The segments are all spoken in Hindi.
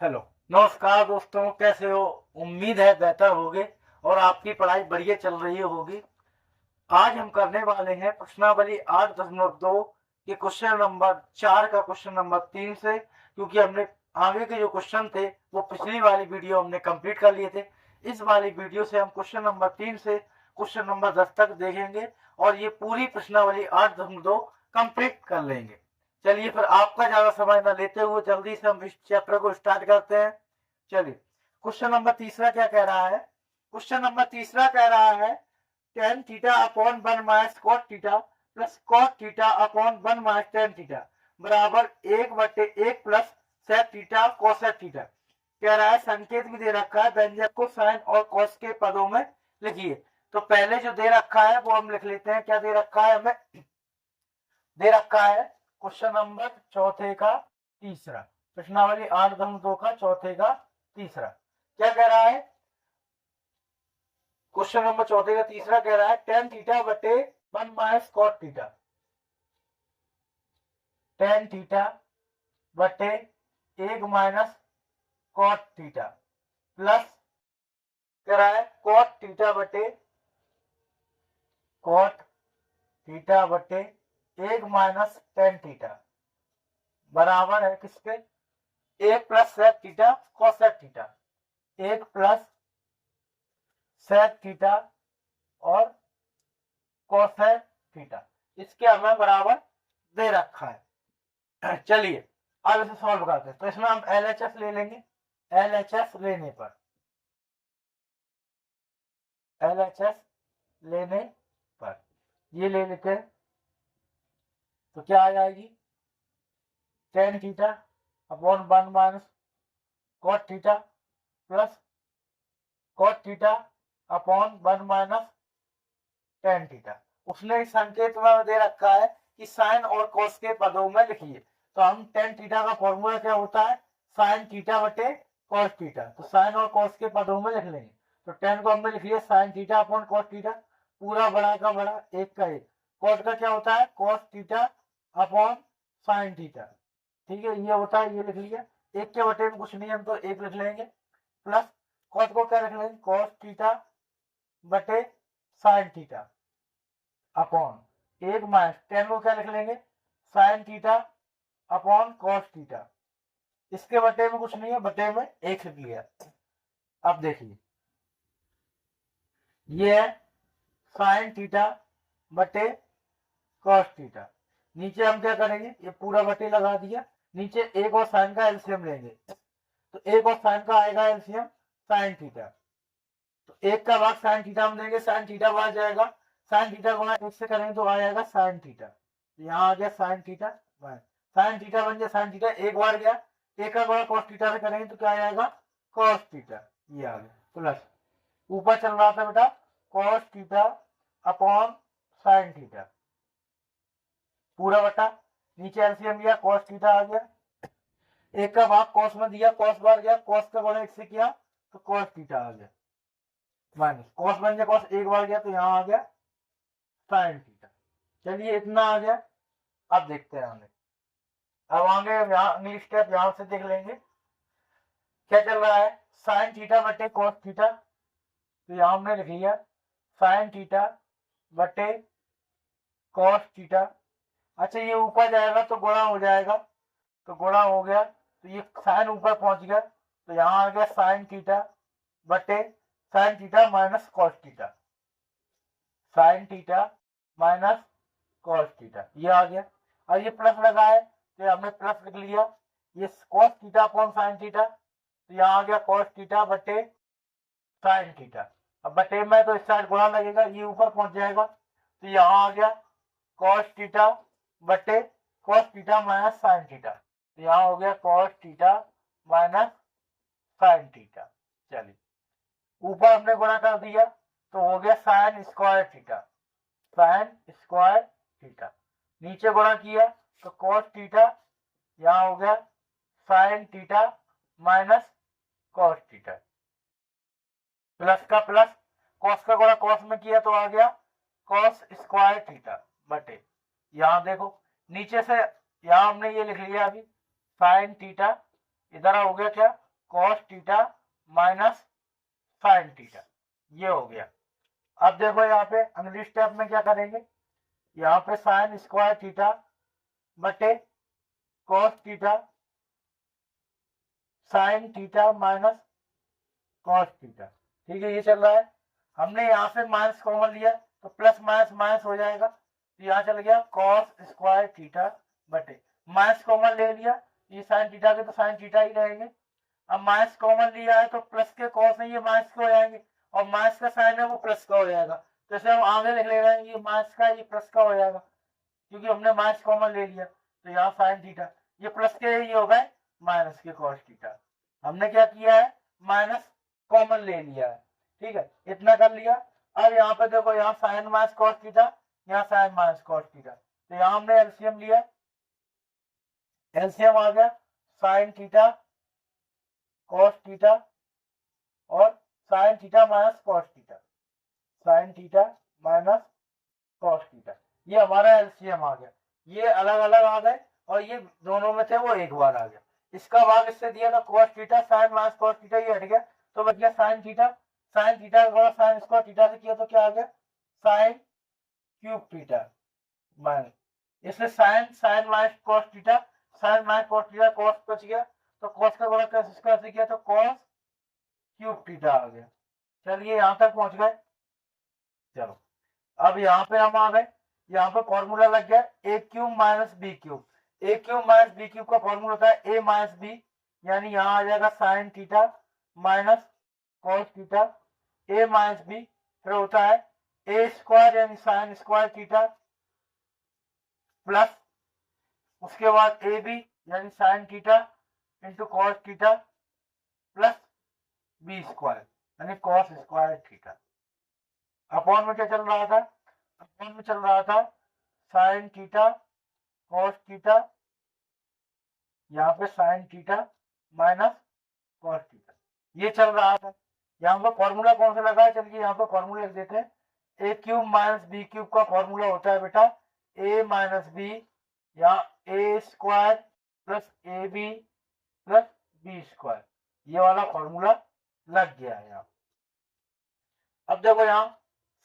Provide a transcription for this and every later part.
हेलो, नमस्कार दोस्तों, कैसे हो? उम्मीद है बेहतर होगे और आपकी पढ़ाई बढ़िया चल रही होगी। आज हम करने वाले हैं प्रश्नावली 8.2 के क्वेश्चन नंबर 4 का क्वेश्चन नंबर 3 से, क्योंकि हमने आगे के जो क्वेश्चन थे वो पिछली वाली वीडियो हमने कंप्लीट कर लिए थे। इस वाली वीडियो से हम क्वेश्चन नंबर 3 से क्वेश्चन नंबर 10 तक देखेंगे और ये पूरी प्रश्नावली 8.2 कंप्लीट कर लेंगे। चलिए फिर आपका ज्यादा समय न लेते हुए जल्दी से हम इस चैप्टर को स्टार्ट करते हैं। चलिए, क्वेश्चन नंबर तीसरा क्या कह रहा है? क्वेश्चन नंबर तीसरा कह रहा है tan theta upon 1 minus cot theta plus cot theta upon 1 minus tan theta बराबर 1/1 plus sec theta cosec theta. कह रहा है संकेत भी दे रखा है, व्यंजक को साइन और cos के पदों में लिखिए। तो पहले जो दे रखा है वो हम लिख लेते हैं। क्या दे रखा है? हमें दे रखा है क्वेश्चन नंबर चौथे का तीसरा, प्रश्नावली 8.2 का चौथे का तीसरा। क्या कह रहा है? क्वेश्चन नंबर चौथे का तीसरा कह रहा है tan थीटा बटे 1 minus cot theta, tan theta बटे 1 माइनस cot थीटा प्लस कह रहा है cot थीटा बटे 1 माइनस tan थीटा बराबर है किसके? 1 plus sec theta cosec theta, 1 plus sec theta और cosec थीटा, इसके हमें बराबर दे रखा है। चलिए अब इसे सॉल्व करते हैं। तो इसमें हम LHS ले लेंगे। LHS लेने पर ये ले लेते हैं तो क्या आ जाएगी? tan theta upon 1 minus cot theta plus cot theta upon 1 minus tan theta. उसने इस संकेत में दे रखा है कि साइन और cos के पदों में लिखिए। तो हम tan थीटा का फॉर्मूला क्या होता है? साइन थीटा बटे cos थीटा। तो साइन और cos के पदों में लिख लेंगे। तो tan को हमने लिख लिया sine theta upon cos theta, पूरा बड़ा का बड़ा एक का एक। cos का क्या होता है? cos theta upon sine theta. ठीक है, ये होता है, ये लिख लिया। एक के बटे में कुछ नहीं, हम तो एक लिख लेंगे प्लस cos को क्या लिख लेंगे? cos थीटा बटे sine theta upon 1 minus tan को क्या लिख लेंगे? Sine theta upon cos theta. इसके बटे में कुछ नहीं है, बटे में एक लिख लिया। अब देखिए, ये है साइन थीटा बटे cos थीटा। नीचे हम क्या करेंगे? ये पूरा बटे लगा दिया। नीचे एक और साइन का एलसीएम लेंगे। तो एक और साइन का आएगा एलसीएम साइन थीटा। तो एक का भाग साइन थीटा में देंगे, साइन थीटा बाहर जाएगा। साइन थीटा गुणा एक से करेंगे तो आ जाएगा साइन थीटा। यहाँ आ गया साइन थीटा, साइन थीटा बन गया साइन थीटा, एक बार गया। एक का गुणा cos थीटा से करेंगे तो क्या आ जाएगा? cos theta. ये आ गया प्लस ऊपर चल रहा था बेटा cos theta upon sine theta, पूरा बटा नीचे एलसीएम लिया, cos थीटा आ गया। एक का भाग cos में दिया, cos बार गया, cos का गुणा एक से किया तो cos थीटा आ गया माइनस cos बन गया cos एक बार गया तो यहाँ आ गया साइन थीटा। चलिए इतना आ गया। अब देखते हैं आगे। अब आगे अगली स्टेप यहां से देख लेंगे क्या चल रहा है। साइन थीटा बटे cos थीटा, तो यहां हमने लिख लिया साइन थीटा बटे cos थीटा। अच्छा, ये ऊपर जाएगा तो गुणा हो जाएगा, तो गुणा हो गया तो ये साइन ऊपर पहुंच गया तो यहाँ आ गया साइन थीटा बटे sign theta minus cos theta, sine theta minus cos theta, ये आ गया। और ये प्लस लगा है तो हमने प्लस लिख लिया। ये cos theta upon sine theta, तो यहाँ आ गया cos थीटा बटे साइन थीटा। अब बटे में तो इस साइड गुणा लगेगा, ये ऊपर पहुंच जाएगा तो यहाँ आ गया cos थीटा बटे cos theta minus sine theta, तो यहाँ हो गया cos theta minus sine theta. चलिए ऊपर हमने गुणा कर दिया तो हो गया sign square theta, sign square theta. नीचे गुणा किया तो cos थीटा, यहाँ हो गया sine theta minus cos theta, plus का प्लस, cos का गुणा cos में किया तो आ गया cos स्क्वायर थीटा बटे, यहाँ देखो नीचे से यहाँ हमने ये लिख लिया अभी साइन थीटा, इधर हो गया क्या cos theta minus sine theta, ये हो गया। अब देखो यहाँ पे अगली स्टेप में क्या करेंगे, यहाँ पे साइन स्क्वायर थीटा बटे cos theta sine theta minus cos theta, ठीक है, ये चल रहा है। हमने यहाँ से माइनस कॉमन लिया तो प्लस माइनस माइनस हो जाएगा, तो यहाँ चल गया कॉस स्क्वायर थीटा बटे, माइनस कॉमन ले लिया, ये साइन थीटा के तो साइन थीटा ही रहेंगे। अब माइनस कॉमन लिया है तो प्लस के कॉस है ये माइनस के हो जाएंगे, और माइनस का साइन है वो प्लस का हो जाएगा, तो इसे हम आगे लिख ले रहे हैं, ये माइनस का ये प्लस का हो जाएगा क्योंकि हमने माइनस कॉमन ले लिया। तो यहाँ साइन थीटा ये प्लस के ये हो गए माइनस के कॉस थीटा, हमने क्या किया है माइनस कॉमन ले लिया है, ठीक है, इतना कर लिया। अब यहाँ पे देखो यहाँ साइन माइनस कॉस थीटा, यहाँ साइन माइनस कॉस थीटा, तो यहाँ हमने एलसीएम लिया, एलसीएम आ गया साइन थीटा कॉस थीटा और sign theta minus cos theta, sine theta minus cos theta, ये हमारा एलसीएम आ गया। ये अलग अलग आ गए और ये दोनों में थे वो एक बार आ गया। इसका भाग इससे दिया था cos theta, sine minus cos theta ये हट गया तो बच गया साइन थीटा, साइन थीटा का साइन स्क्वायर थीटा से किया तो क्या आ गया साइन क्यूब थीटा माइनस, इसलिए sine sine minus cos theta, sine minus cos theta cos बच गया, तो कॉस का बड़ा कैसे स्क्वायर से किया तो कॉस क्यूब थीटा आ गया। चलिए यहाँ तक पहुंच गए। चलो अब यहाँ पे हम आ गए, यहाँ पे फॉर्मूला लग गया A cube minus B cube, A cube minus B cube का फॉर्मूला होता है ए माइनस बी, यानी यहाँ आ जाएगा sine theta minus cos theta A minus B, फिर होता है ए स्क्वायर यानी साइन स्क्वायर थीटा प्लस उसके बाद ए बी यानी sine theta into cos theta plus B square यानी कॉस स्क्वायर थीटा। अपॉन में क्या चल रहा था, अपॉन में चल रहा था साइन थीटा कॉस थीटा, यहाँ पे sign theta minus cos theta ये चल रहा था। यहाँ पे फॉर्मूला कौन सा लगा है, चलिए यहाँ पे फॉर्मूला लिख देते हैं, A cube minus B cube का फॉर्मूला होता है बेटा ए माइनस बी या A square plus A B plus B square, ये वाला फॉर्मूला लग गया है यहाँ। अब देखो यहाँ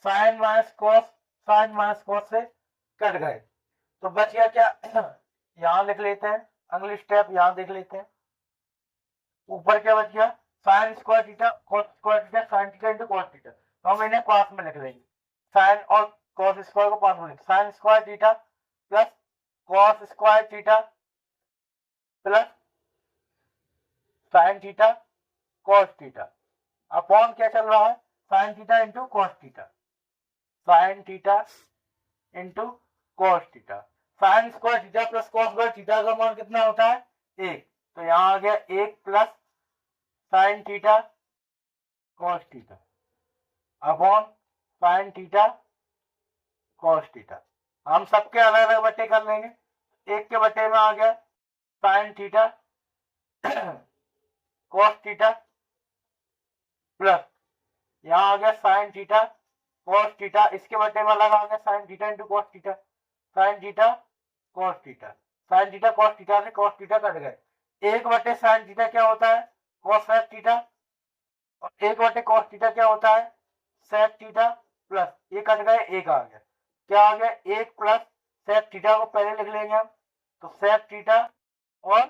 साइन माइनस कॉस से कट गए तो बच गया क्या यहाँ लिख लेते हैं, अगली स्टेप यहाँ देख लेते हैं, ऊपर क्या बच गया sign square theta cos square theta sine theta into cos theta, तो हम इन्हें पास में लिख लेंगे, साइन और कॉस स्क्वायर को पास में लिख, sign square theta plus cos square theta plus sine theta cos theta upon क्या चल रहा है sign theta into cos theta, sine theta into cos theta, sign square theta plus cos square theta का मान कितना होता है 1, तो यहाँ आ गया 1 plus sine theta cos theta upon sine theta cos theta. हम सबके अलग अलग बट्टे कर लेंगे, एक के बट्टे में आ गया sine theta cos theta plus यहाँ आ गया साइन थीटा कॉस थीटा, इसके बट्टे में अलग आ गया sine theta into cos theta, sine theta cos theta, sine theta cos theta से कॉस थीटा कट गए, एक बटे साइन थीटा क्या होता है कॉस सेक थीटा और एक बटे कॉस थीटा क्या होता है सेक थीटा प्लस ये कट गए एक आ गया, क्या आ गया 1 प्लस सेक थीटा को पहले लिख लेंगे हम, तो सेक थीटा और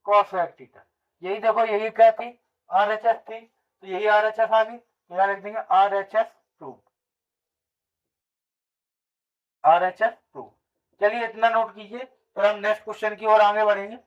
कॉस सेक थीटा, यही देखो यही क्या थी RHS थी, तो यही RHS आ गई, तो यहाँ लिख देंगे RHS प्रूफ, RHS प्रूफ। चलिए इतना नोट कीजिए, फिर हम नेक्स्ट क्वेश्चन की ओर आगे बढ़ेंगे।